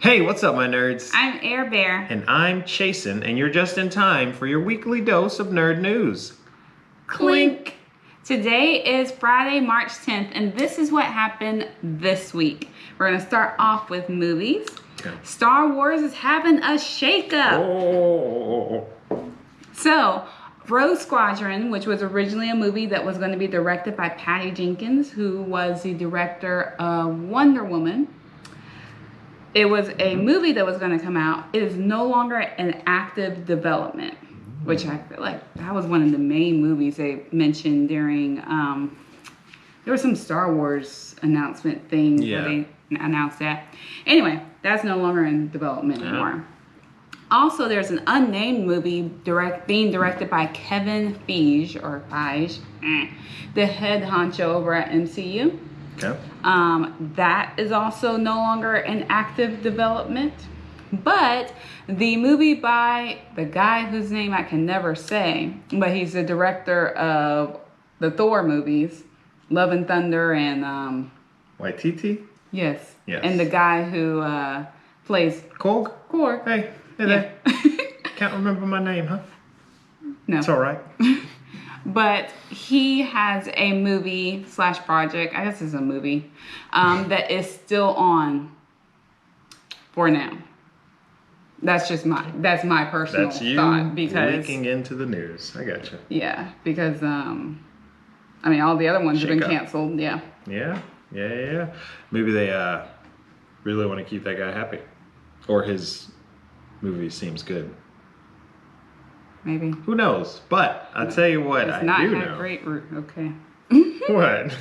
Hey, what's up, my nerds? I'm Air Bear. And I'm Chasen, and you're just in time for your weekly dose of nerd news. Clink! Today is Friday, March 10th, and this is what happened this week. We're going to start off with movies. Okay. Star Wars is having a shakeup. Oh. So, Rogue Squadron, which was originally a movie that was going to be directed by Patty Jenkins, who was the director of Wonder Woman. It was a movie that was going to come out. It is no longer in active development, which I feel like that was one of the main movies they mentioned during, there was some Star Wars announcement thing where they announced that. Anyway, that's no longer in development anymore. Also, there's an unnamed movie being directed by Kevin Feige, the head honcho over at MCU. Okay. That is also no longer in active development. But the movie by the guy whose name I can never say, but he's the director of the Thor movies, Love and Thunder and Waititi? Yes. Yes. And the guy who plays Korg? Korg. Hey there. Can't remember my name, huh? No. It's all right. But he has a movie / project, I guess it's a movie, that is still on for now. That's just my personal thought. Because leaking into the news. I gotcha. Yeah, because, I mean, all the other ones have been canceled, yeah. Yeah. Maybe they really want to keep that guy happy. Or his movie seems good. Maybe. Who knows? But I'll tell you what, I do know. Okay. What?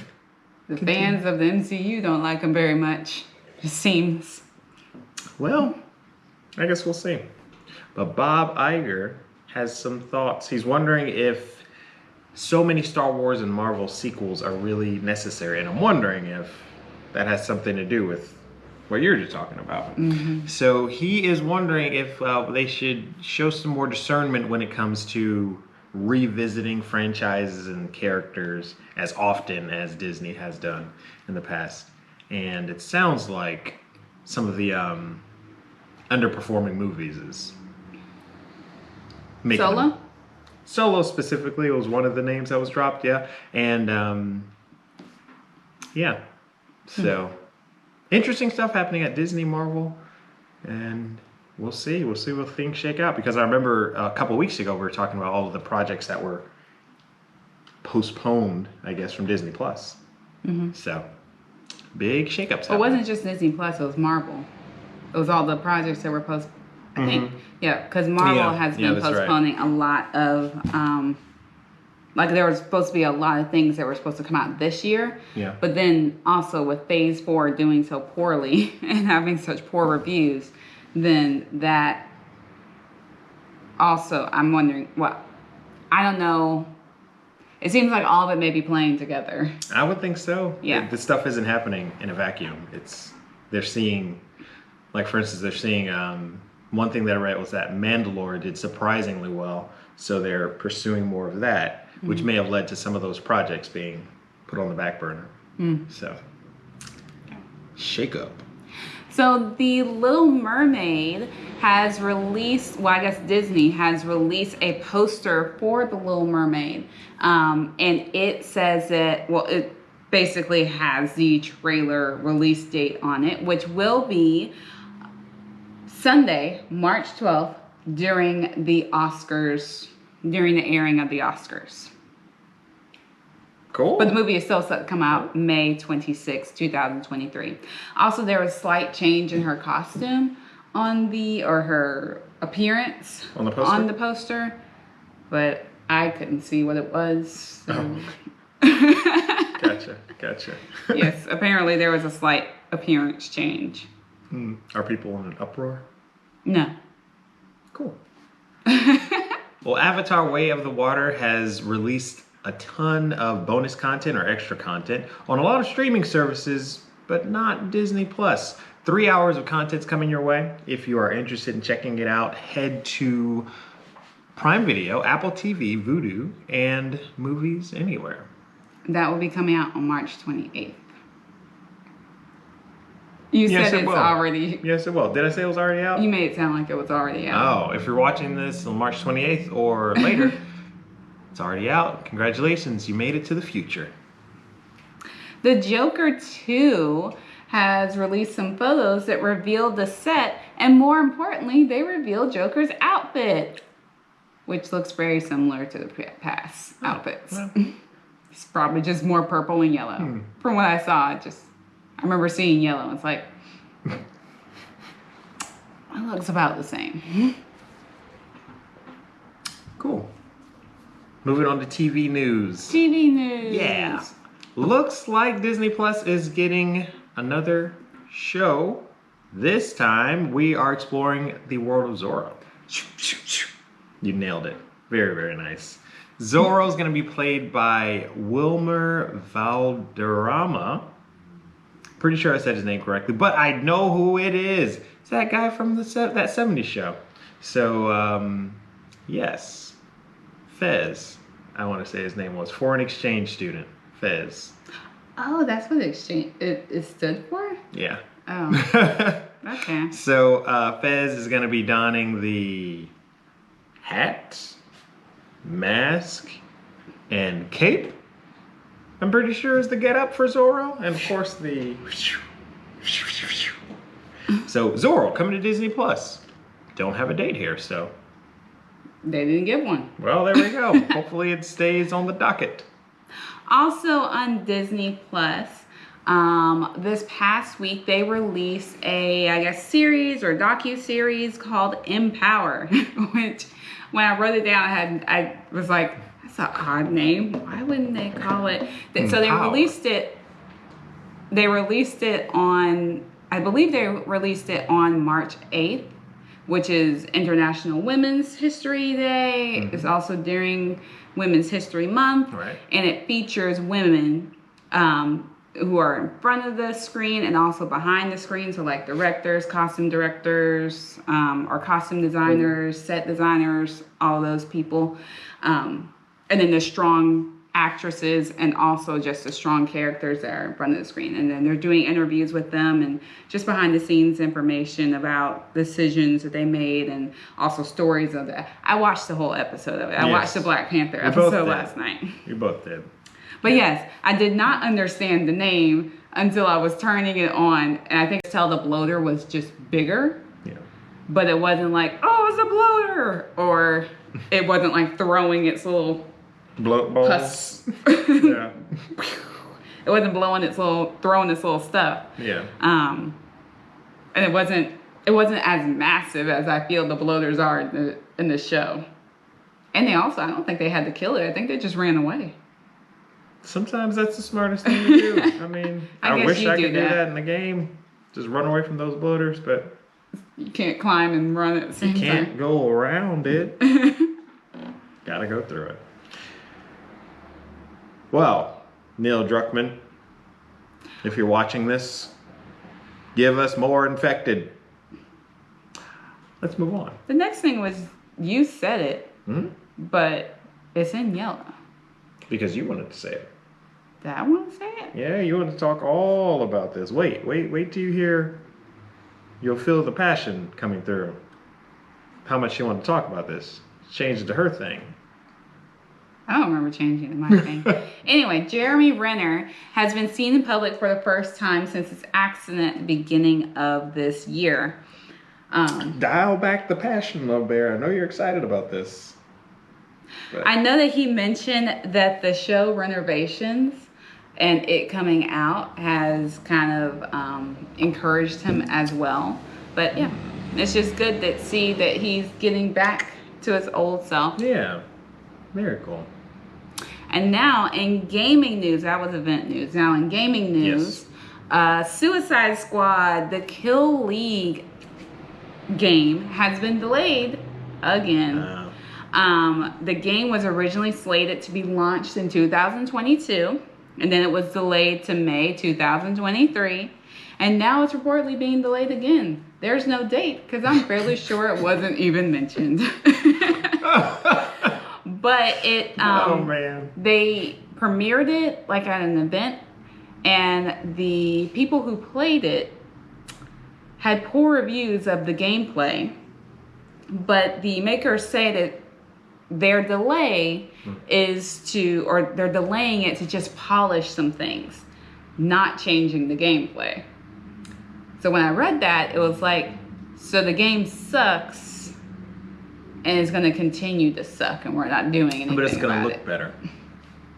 The fans of the MCU don't like him very much, it seems. Well, I guess we'll see. But Bob Iger has some thoughts. He's wondering if so many Star Wars and Marvel sequels are really necessary. And I'm wondering if that has something to do with what you're just talking about. Mm-hmm. So he is wondering if they should show some more discernment when it comes to revisiting franchises and characters as often as Disney has done in the past. And it sounds like some of the underperforming movies is making Solo? them. Solo specifically was one of the names that was dropped, yeah. And so interesting stuff happening at Disney, Marvel, and we'll see what things shake out. Because I remember a couple weeks ago we were talking about all of the projects that were postponed, I guess, from Disney Plus. Mm-hmm. So big shakeups. It wasn't just Disney Plus; it was Marvel. It was all the projects that were postponed. I think, because Marvel has been postponing a lot of. Like there was supposed to be a lot of things that were supposed to come out this year. Yeah. But then also with Phase 4 doing so poorly and having such poor reviews, then that also, I'm wondering, I don't know. It seems like all of it may be playing together. I would think so. Yeah. This stuff isn't happening in a vacuum. They're seeing, like for instance, one thing that I read was that Mandalore did surprisingly well. So they're pursuing more of that, which may have led to some of those projects being put on the back burner. So, shake up. So The Little Mermaid has released, I guess Disney has released a poster for The Little Mermaid. And it says that, it basically has the trailer release date on it, which will be Sunday, March 12th, during the Oscars, during the airing of the Oscars. Cool. But the movie is still set to come out May 26, 2023. Also, there was a slight change in her costume or her appearance on the poster, but I couldn't see what it was. So. Gotcha. Yes, apparently there was a slight appearance change. Are people in an uproar? No. Cool. Well, Avatar: Way of the Water has released a ton of bonus content or extra content on a lot of streaming services, but not Disney Plus. 3 hours of content's coming your way. If you are interested in checking it out, head to Prime Video, Apple TV, Vudu, and Movies Anywhere. That will be coming out on March 28th. You Yes, said it it's will. already. Yes, it will. Did I say it was already out? You made it sound like it was already out. Oh, if you're watching this on March 28th or later, it's already out. Congratulations, you made it to the future. The Joker 2 has released some photos that reveal the set, and more importantly, they reveal Joker's outfit, which looks very similar to the past outfits. well. It's probably just more purple and yellow. From what I saw, I remember seeing yellow. It's like, it looks about the same. Cool. Moving on to TV news. TV news. Yeah. Looks like Disney Plus is getting another show. This time we are exploring the world of Zorro. You nailed it. Very, very nice. Zorro is going to be played by Wilmer Valderrama. Pretty sure I said his name correctly, but I know who it is. It's that guy from that 70s show. So, yes. Fez, I want to say his name was. Foreign exchange student. Fez. Oh, that's what it stood for? Yeah. Oh, okay. So Fez is going to be donning the hat, mask, and cape. I'm pretty sure is the get up for Zorro. And of course the... So Zorro coming to Disney Plus. Don't have a date here, so... They didn't give one. Well, there we go. Hopefully it stays on the docket. Also on Disney Plus, this past week they released a, series or docu-series called Empower, which when I wrote it down, I was like, that's an odd name. Why wouldn't they call it? So they released it. They released it on, I believe they released it on March 8th, which is International Women's History Day. Mm-hmm. It's also during Women's History Month. Right. And it features women who are in front of the screen and also behind the screen. So like directors, costume directors, or costume designers, set designers, all those people. And then there's strong actresses and also just the strong characters that are in front of the screen. And then they're doing interviews with them and just behind the scenes information about decisions that they made and also stories of that. I watched the whole episode of it. I watched the Black Panther episode last night. You both did. But yes, I did not understand the name until I was turning it on. And I think Tell the Bloater was just bigger. Yeah. But it wasn't like, oh, it's a bloater. Or it wasn't like throwing its little Bloat balls. pus. Yeah. It wasn't throwing its little stuff. Yeah. And it wasn't as massive as I feel the bloaters are in the show. And I don't think they had to kill it. I think they just ran away. Sometimes that's the smartest thing to do. I mean, I guess wish you I do could do that. that in the game. Just run away from those bloaters, but You can't climb and run at the same you can't time. go around it. Gotta go through it. Well, Neil Druckmann, if you're watching this, give us more infected. Let's move on. The next thing was, you said it, Hmm? but it's in yellow. Because you wanted to say it. Did I want to say it? Yeah, you wanted to talk all about this. Wait till you hear. You'll feel the passion coming through. How much you want to talk about this. Change it to her thing. I don't remember changing to my thing. Anyway, Jeremy Renner has been seen in public for the first time since his accident at the beginning of this year. Dial back the passion, Love Bear. I know you're excited about this. But I know that he mentioned that the show Renovations and it coming out has kind of encouraged him as well. But yeah, it's just good to see that he's getting back to his old self. yeah, very cool. And now in gaming news, that was event news. Now in gaming news, Suicide Squad, the Kill League game has been delayed again. The game was originally slated to be launched in 2022, and then it was delayed to May 2023, and now it's reportedly being delayed again. There's no date because I'm fairly sure it wasn't even mentioned. But Oh man. they premiered it like at an event, and the people who played it had poor reviews of the gameplay, but the makers say that their delay they're delaying it to just polish some things, not changing the gameplay. So when I read that, it was like, so the game sucks and it's going to continue to suck and we're not doing anything. But it's going to about look better.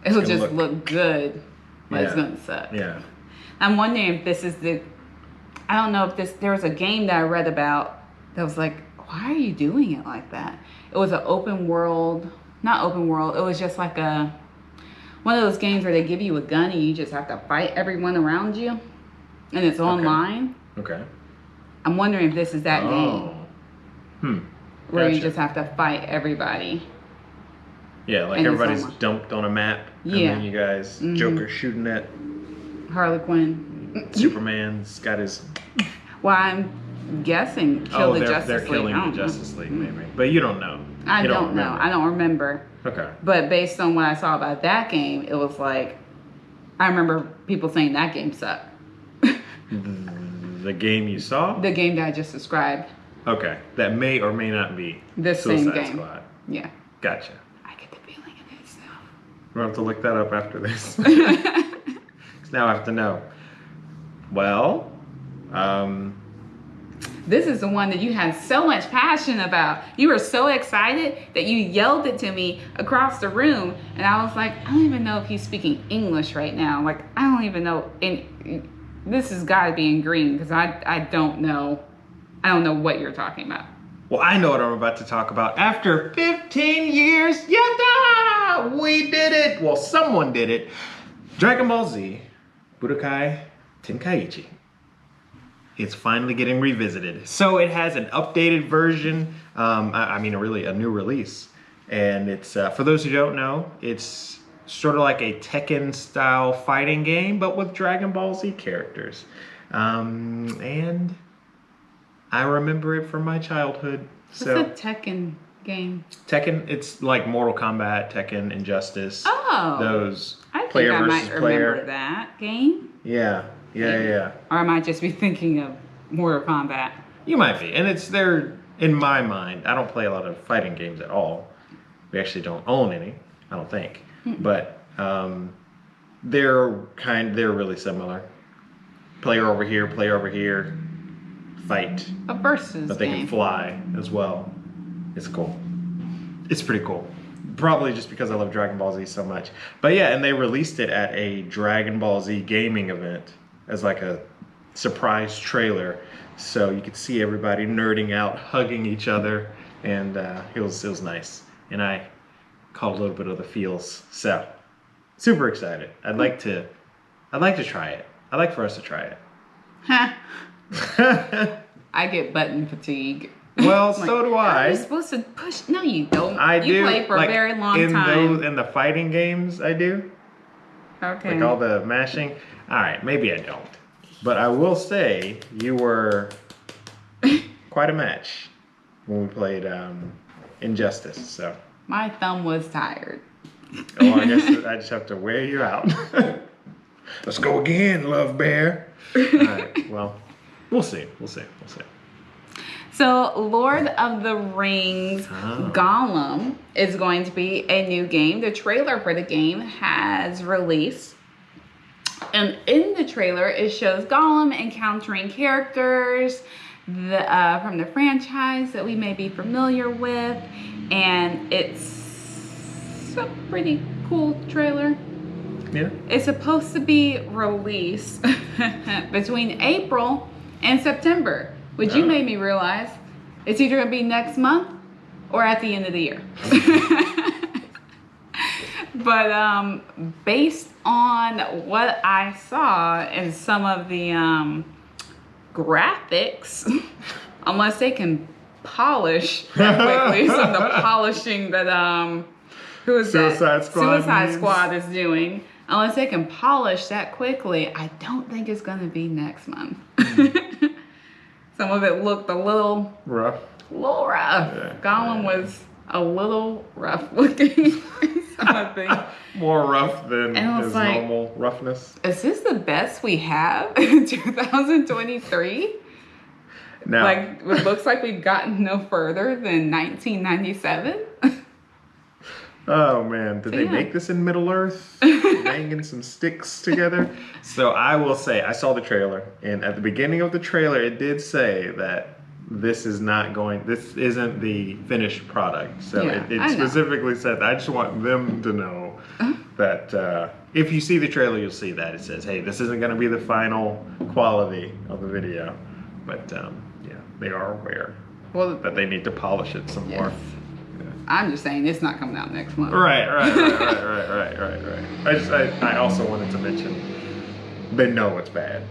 It'll just look good, but it's going to suck. Yeah. I'm wondering if this is I don't know if there was a game that I read about that was like, why are you doing it like that? It was an not open world. It was just like one of those games where they give you a gun and you just have to fight everyone around you, and it's online. Okay. I'm wondering if this is that game. Where you Gotcha. just have to fight everybody. Yeah, like And it's everybody's online. dumped on a map. Yeah. And then you guys, Joker shooting at Harley Quinn. Superman's got his... Well, I'm guessing kill the Justice they're League. killing I the don't know. Justice League, maybe. But you don't know. I You don't know. remember. I don't remember. Okay. But based on what I saw about that game, it was like, I remember people saying that game sucked. The game you saw? The game that I just described. Okay. That may or may not be This same Suicide game. Squad. Yeah. Gotcha. I get the feeling it is now. We'll have to look that up after this. 'Cause now I have to know. Well, This is the one that you had so much passion about. You were so excited that you yelled it to me across the room. And I was like, I don't even know if he's speaking English right now. Like, I don't even know. This has got to be in green because I don't know. I don't know what you're talking about. well, I know what I'm about to talk about. After 15 years, yada! We did it! Well, someone did it. Dragon Ball Z, Budokai Tenkaichi. It's finally getting revisited. So it has an updated version. I mean, a new release. And it's, for those who don't know, it's sort of like a Tekken style fighting game, but with Dragon Ball Z characters. And I remember it from my childhood. So It's a Tekken game. Tekken, it's like Mortal Kombat, Tekken, Injustice. Oh. Those I think player I versus might player. remember that game. Yeah. Or I might just be thinking of Mortal Kombat. You might be. And they're, in my mind, I don't play a lot of fighting games at all. We actually don't own any, I don't think. But they're really similar. Player over here, fight. A versus But they game. can fly as well. It's cool. It's pretty cool. Probably just because I love Dragon Ball Z so much. But yeah, and they released it at a Dragon Ball Z gaming event as like a surprise trailer. So you could see everybody nerding out, hugging each other, and it was nice. And I caught a little bit of the feels. So super excited. I'd like to try it. I'd like for us to try it. I get button fatigue. Well, Like, so do How are I. you supposed to push? No, you don't. I you do. play for like, a very long in time. in the fighting games, I do. Okay. Like all the mashing. All right, maybe I don't. But I will say you were quite a match when we played Injustice. So, My thumb was tired. I guess I just have to wear you out. Let's go again, Love Bear. All right, well, we'll see. So, Lord of the Rings Gollum is going to be a new game. The trailer for the game has released. And in the trailer, it shows Gollum encountering characters from the franchise that we may be familiar with. And it's a pretty cool trailer. Yeah. It's supposed to be released between April and September, which you made me realize it's either going to be next month or at the end of the year. But based on what I saw in some of the graphics, unless they can polish that quickly, some of the polishing that who is Suicide that? Squad Suicide means. Squad is doing. Unless they can polish that quickly, I don't think it's going to be next month. Some of it looked a little Rough. rough. Yeah. Gollum was a little rough looking. Some of the More rough than And I was his like- normal roughness. Is this the best we have in 2023? Now, Like, it looks like we've gotten no further than 1997. oh man, did they Yeah. make this in Middle Earth? Banging some sticks together? So I will say, I saw the trailer, and at the beginning of the trailer, it did say that this isn't the finished product. So Yeah, it I know. specifically said, I just want them to know that if you see the trailer, you'll see that. It says, hey, this isn't going to be the final quality of the video. But yeah, they are aware Well, that they need to polish it some more. yes. I'm just saying it's not coming out next month. Right. I also wanted to mention they know it's bad.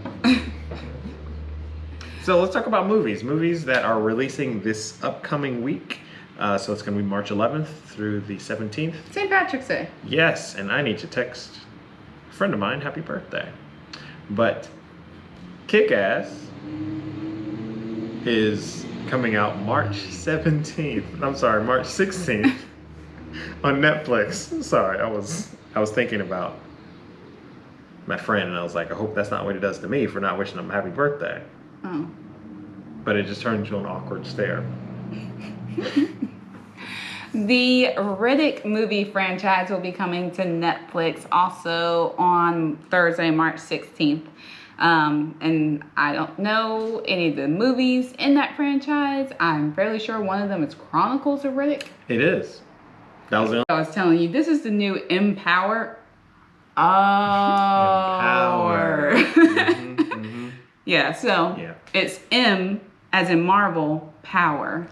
So let's talk about movies. Movies that are releasing this upcoming week. So it's going to be March 11th through the 17th. St. Patrick's Day. Yes, and I need to text a friend of mine happy birthday. But Kick-Ass is coming out March 17th. I'm sorry, March 16th on Netflix. Sorry, I was thinking about my friend, and I was like, I hope that's not what he does to me for not wishing him a happy birthday. Oh. But it just turned into an awkward stare. The Riddick movie franchise will be coming to Netflix also on Thursday, March 16th. And I don't know any of the movies in that franchise. I'm fairly sure one of them is Chronicles of Riddick. It is. That was the I was telling you, this is the new Empower. Oh. Empower. Mhm. Yeah, so Yeah. it's M as in Marvel, power.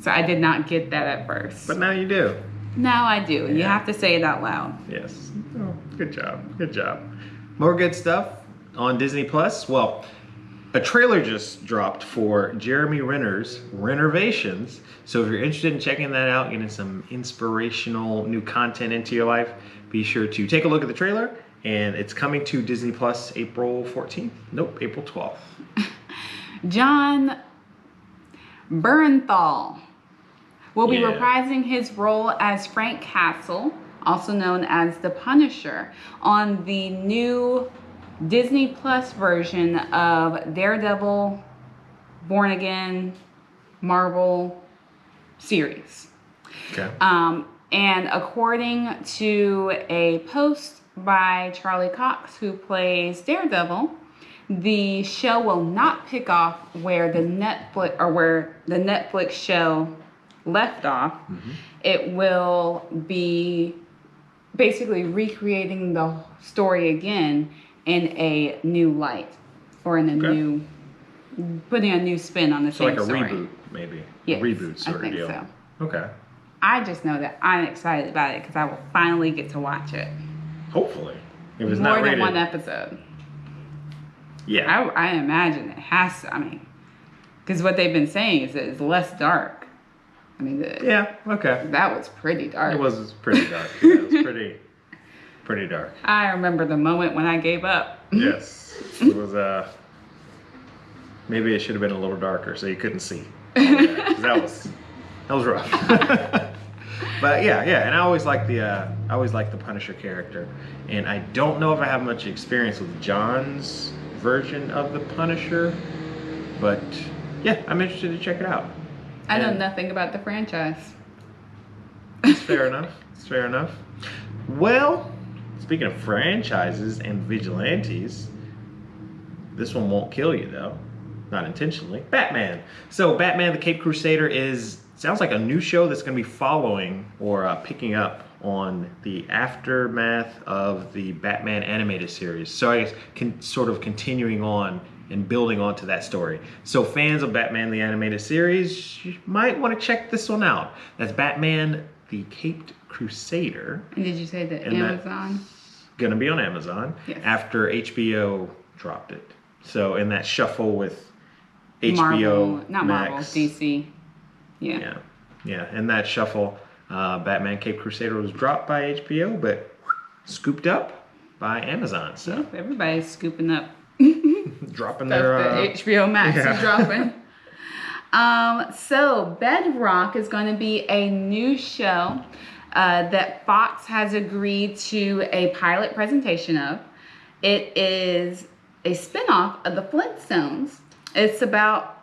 So I did not get that at first. But now you do. Now I do. You Yeah. have to say it out loud. Yes. Oh, good job. Good job. More good stuff on Disney Plus. Well, a trailer just dropped for Jeremy Renner's Renovations. So if you're interested in checking that out, getting some inspirational new content into your life, be sure to take a look at the trailer. And it's coming to Disney Plus April 14th. Nope, April 12th. John Bernthal will be Yeah. reprising his role as Frank Castle, also known as the Punisher, on the new Disney Plus version of Daredevil, Born Again, Marvel series. Okay. And according to a post by Charlie Cox, who plays Daredevil, the show will not pick off where the Netflix show left off. Mm-hmm. It will be basically recreating the story again in a new light, or in a Okay. new, putting a new spin on the So same like a story. reboot, maybe. Yes, A reboot I sort of think deal. so. Okay. I just know that I'm excited about it because I will finally get to watch it. Hopefully. If it's More not than rated. one episode. Yeah. I imagine it has to. I mean, because what they've been saying is that it's less dark. I mean, Yeah, okay. that was pretty dark. It was pretty dark. Yeah, it was pretty dark. I remember the moment when I gave up. Yes. It was maybe it should have been a little darker so you couldn't see. All of that, 'cause that was rough. But yeah, and I always like the Punisher character. And I don't know if I have much experience with John's version of the Punisher, but yeah, I'm interested to check it out. I know And- nothing about the franchise. It's fair enough. It's fair enough. Well, speaking of franchises and vigilantes, this one won't kill you though. Not intentionally. Batman. So Batman the Caped Crusader sounds like a new show that's going to be following or picking up on the aftermath of the Batman animated series. So I guess sort of continuing on and building onto that story. So fans of Batman the animated series, you might want to check this one out. That's Batman the Caped Crusader. And did you say that And that- Amazon? Gonna be on Amazon Yes. after HBO dropped it. So in that shuffle with HBO, Marvel, not Marvel, Max, DC. Yeah. yeah, in that shuffle, Batman Caped Crusader was dropped by HBO, but scooped up by Amazon. So Everybody's scooping up dropping stuff their that HBO Max yeah. is dropping. So Bedrock is going to be a new show that Fox has agreed to a pilot presentation of. It is a spinoff of the Flintstones, It's about,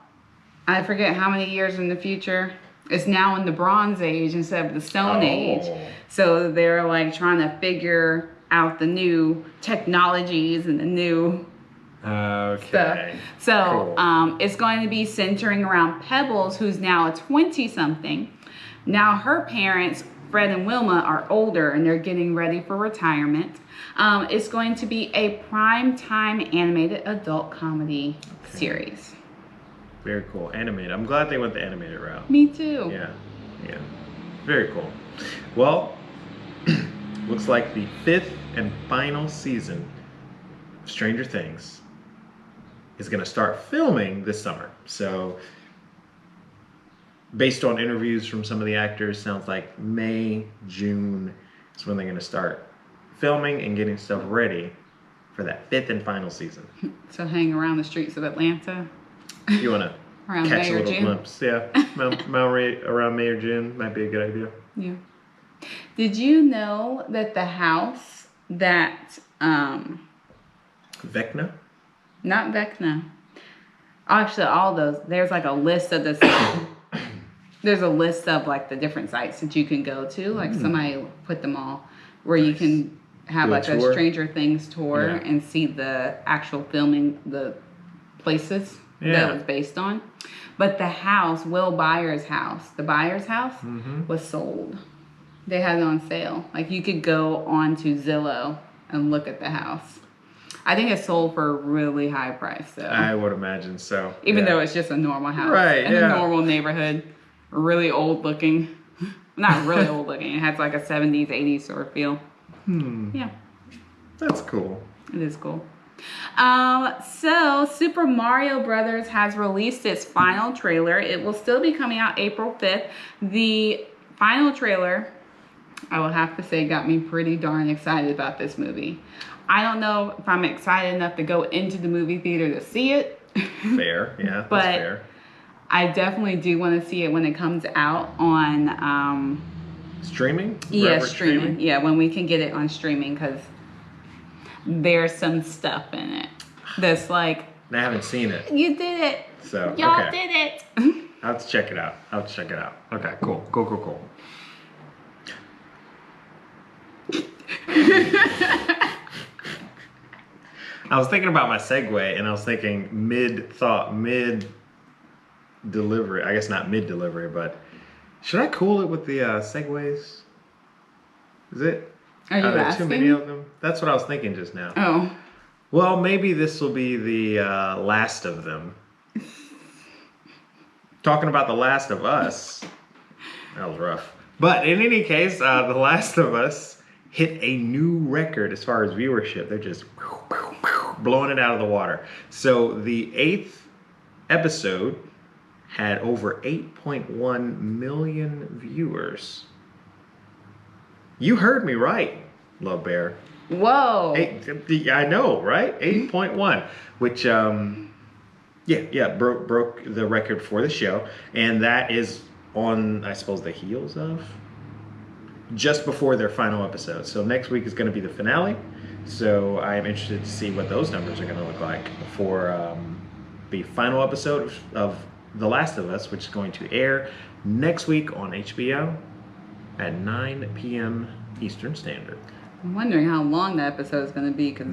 I forget how many years in the future. It's now in the Bronze Age instead of the Stone Age. So they're like trying to figure out the new technologies and the new Okay. stuff. So Cool. it's going to be centering around Pebbles, who's now a 20-something. Now her parents, Fred and Wilma, are older and they're getting ready for retirement. It's going to be a prime-time animated adult comedy series. Very cool. Animated. I'm glad they went the animated route. Me too. Yeah. Yeah. Very cool. Well, looks like the 5th and final season of Stranger Things is going to start filming this summer. So, based on interviews from some of the actors, sounds like May, June is when they're going to start filming and getting stuff ready for that 5th and final season. So hang around the streets of Atlanta. You want to Around catch May a or little June. glimpse? Yeah, around May or June might be a good idea. Yeah. Did you know that the house that Vecna? not Vecna. Actually, all those. There's like a list of this. There's a list of like the different sites that you can go to. Like somebody put them all where you can have Do a like a tour? Stranger Things tour Yeah. and see the actual filming, the places Yeah. that it was based on. But the house, Will Byers' house, the Byers' house, was sold. They had it on sale. Like you could go onto Zillow and look at the house. I think it's sold for a really high price though. I would imagine so. Even Yeah. though it's just a normal house. Right, In yeah. a normal neighborhood. Really old looking. Not really old looking. It has like a 70s, 80s sort of feel. Yeah, That's cool. it is cool. So Super Mario Brothers has released its final trailer. It will still be coming out April 5th. The final trailer, I will have to say, got me pretty darn excited about this movie. I don't know if I'm excited enough to go into the movie theater to see it. Fair. Yeah, But that's fair. I definitely do want to see it when it comes out on, Streaming? yeah, Forever streaming. Yeah, when we can get it on streaming, because there's some stuff in it that's like, I haven't seen it, you did it. so Y'all okay. did it. I'll have to check it out. Okay, cool. Cool. I was thinking about my segue, and I was thinking mid-delivery. I guess not mid-delivery, but should I cool it with the segues? Is it? Are you there too many asking? of them? That's what I was thinking just now. Oh, Well, maybe this will be the last of them. Talking about The Last of Us. That was rough. But in any case, The Last of Us hit a new record as far as viewership. They're just blowing it out of the water. So the 8th episode had over 8.1 million viewers. You heard me right, Love Bear. whoa. I know, right? 8.1, which broke the record for the show, and that is on, I suppose, the heels of just before their final episode. So next week is going to be the finale. So I am interested to see what those numbers are going to look like for the final episode of The Last of Us, which is going to air next week on HBO at 9 p.m. Eastern Standard. I'm wondering how long that episode is going to be, because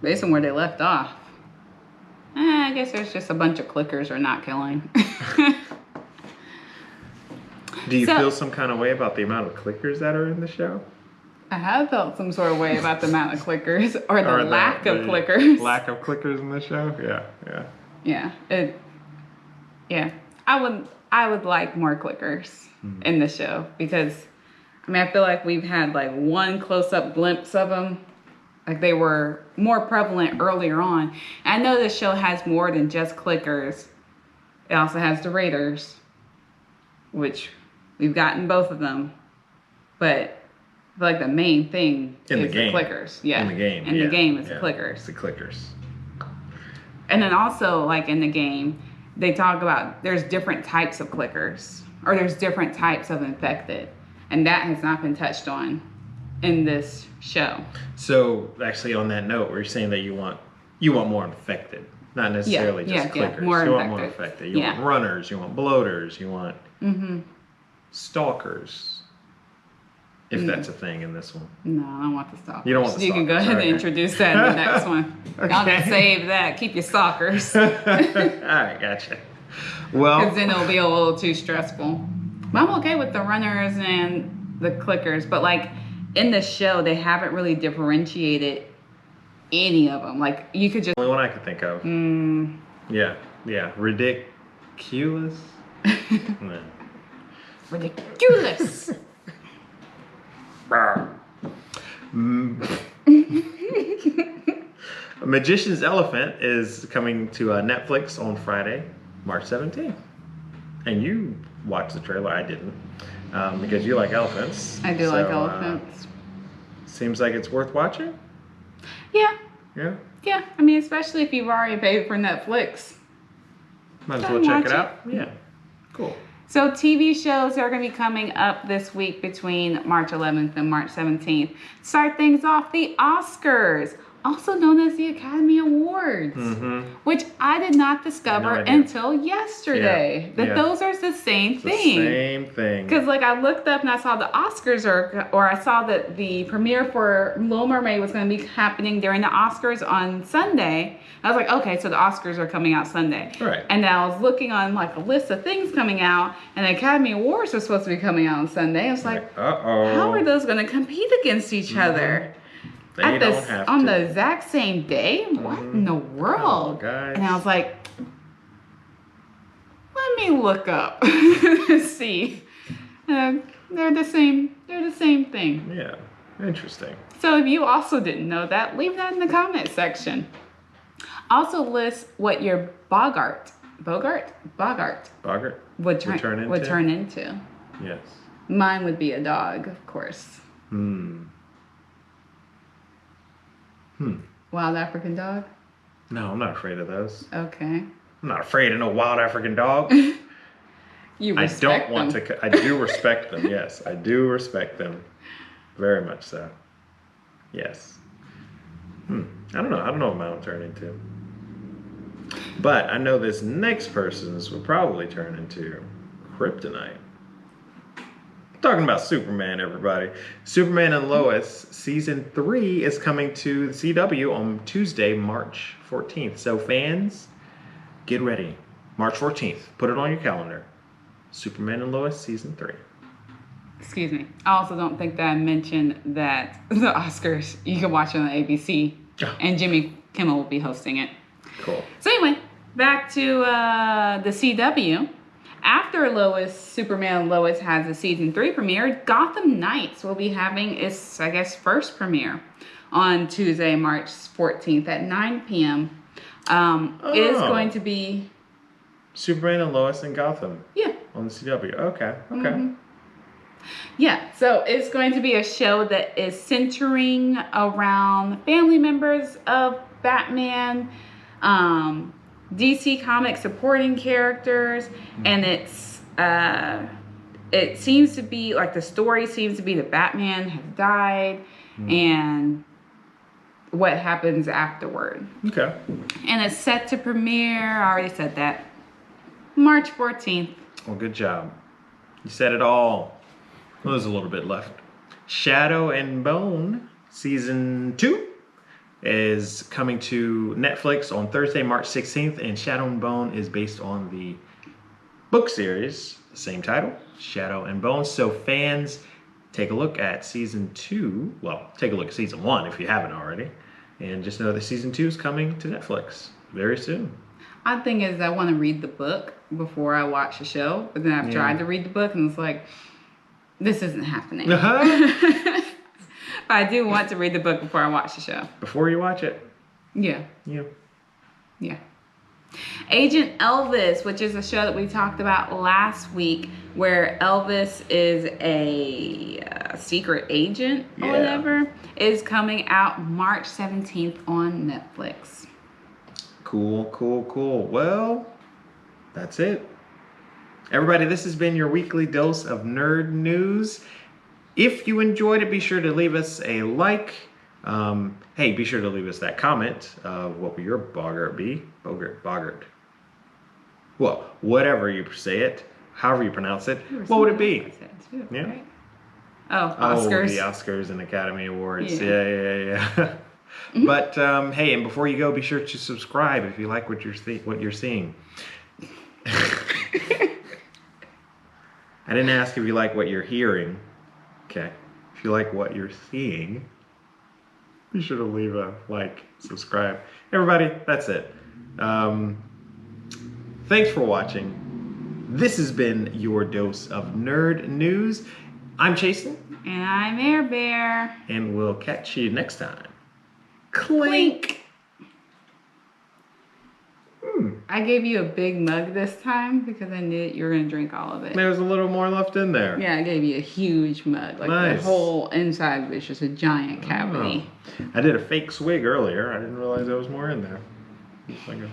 based on where they left off, I guess there's just a bunch of clickers or not killing. Do you So- feel some kind of way about the amount of clickers that are in the show? I have felt some sort of way about the amount of clickers or the Or lack of the clickers. Lack of clickers in the show? Yeah. Yeah. I would like more clickers in the show, because I feel like we've had like one close-up glimpse of them. Like they were more prevalent earlier on. And I know this show has more than just clickers. It also has the Raiders, which we've gotten both of them. But I feel like the main thing In the is game. the clickers. Yeah. In the game. In yeah. the game, it's Yeah. the clickers. It's the clickers. And then also, like in the game, they talk about there's different types of clickers, or there's different types of infected. And that has not been touched on in this show. So actually, on that note, where you're saying that you want more infected. Not necessarily just clickers. more You want more infected. affected. You want runners, you want bloaters, you want stalkers. If that's a thing in this one. No, I don't want the stalkers. You don't want the You can go stalkers, ahead and okay. introduce that in the next one. I'm gonna save that. Keep your stalkers. Alright, gotcha. Well, Because then it'll be a little too stressful. But I'm okay with the runners and the clickers. But like in the show, they haven't really differentiated any of them. Like you could just. only one I could think of. Yeah. Ridiculous. No. Ridiculous. Magician's Elephant is coming to Netflix on Friday, March 17th. And you watched the trailer. I didn't. Because you like elephants. I do like elephants. Seems like it's worth watching. Yeah. Yeah. Yeah. I mean, especially if you've already paid for Netflix. Might as Go well check watch it out. Yeah. Cool. So TV shows are going to be coming up this week between March 11th and March 17th. Start things off, the Oscars, also known as the Academy Awards, which I did not discover until yesterday. That those are the same thing. Same thing. Because like I looked up and I saw the Oscars or I saw that the premiere for Little Mermaid was going to be happening during the Oscars on Sunday. I was like, okay, so the Oscars are coming out Sunday. Right. And then I was looking on like a list of things coming out, and the Academy Awards were supposed to be coming out on Sunday. I was like, how are those going to compete against each other? They don't have on to. the exact same day? What in the world? Guys. And I was like, let me look up and see. They're the same. They're the same thing. Yeah. Interesting. So if you also didn't know that, leave that in the comment section. Also list what your Bogart would turn into. Yes. Mine would be a dog, of course. Wild African dog? No, I'm not afraid of those. Okay. I'm not afraid of no wild African dog. You I respect don't want them. to. I do respect them. Yes, I do respect them. Very much so. Yes. I don't know. I don't know what mine will turn into. But I know this next person's will probably turn into kryptonite. Talking about Superman, everybody. Superman and Lois season 3 is coming to the CW on Tuesday, March 14th. So fans, get ready. March 14th. Put it on your calendar. Superman and Lois season 3. Excuse me. I also don't think that I mentioned that the Oscars, you can watch it on ABC, and Jimmy Kimmel will be hosting it. Cool. So anyway, back to the CW. After Superman and Lois has a season 3 premiere, Gotham Knights will be having its, I guess, first premiere on Tuesday, March 14th at 9 p.m. It is going to be... Superman and Lois in Gotham. Yeah. On the CW. Okay. Yeah, so it's going to be a show that is centering around family members of Batman, DC Comics supporting characters, and it seems to be like the story seems to be that Batman has died and what happens afterward. Okay. And it's set to premiere, I already said that, March 14th. Well, good job. You said it all. Well, there's a little bit left. Shadow and Bone season 2 is coming to Netflix on Thursday, March 16th, and Shadow and Bone is based on the book series, same title, Shadow and Bone. So fans, take a look at season 2. Well, take a look at season 1 if you haven't already, and just know that season 2 is coming to Netflix very soon. Odd thing is I want to read the book before I watch the show, but then I've tried to read the book and it's like, this isn't happening. But I do want to read the book before I watch the show. Before you watch it. Yeah. Yeah. Agent Elvis, which is a show that we talked about last week, where Elvis is a secret agent or whatever, is coming out March 17th on Netflix. Cool. Well, that's it. Everybody, this has been your weekly dose of nerd news. If you enjoyed it, be sure to leave us a like, Hey, be sure to leave us that comment. What will your Boggart be? Boggart. Well, whatever you say it, however you pronounce it, what would it be? Too, Yeah. right? Oh, Oh, Oscars. the Oscars and Academy Awards. Yeah. Yeah. But hey, and before you go, be sure to subscribe if you like what you're seeing. I didn't ask if you like what you're hearing. Okay. If you like what you're seeing, be sure to leave a like, subscribe. Everybody, that's it. Thanks for watching. This has been your dose of nerd news. I'm Chasen. And I'm Air Bear. And we'll catch you next time. Clink. I gave you a big mug this time because I knew that you were going to drink all of it. There's a little more left in there. Yeah, I gave you a huge mug. Like Nice. the whole inside was just a giant cavity. Oh. I did a fake swig earlier. I didn't realize there was more in there. It's like a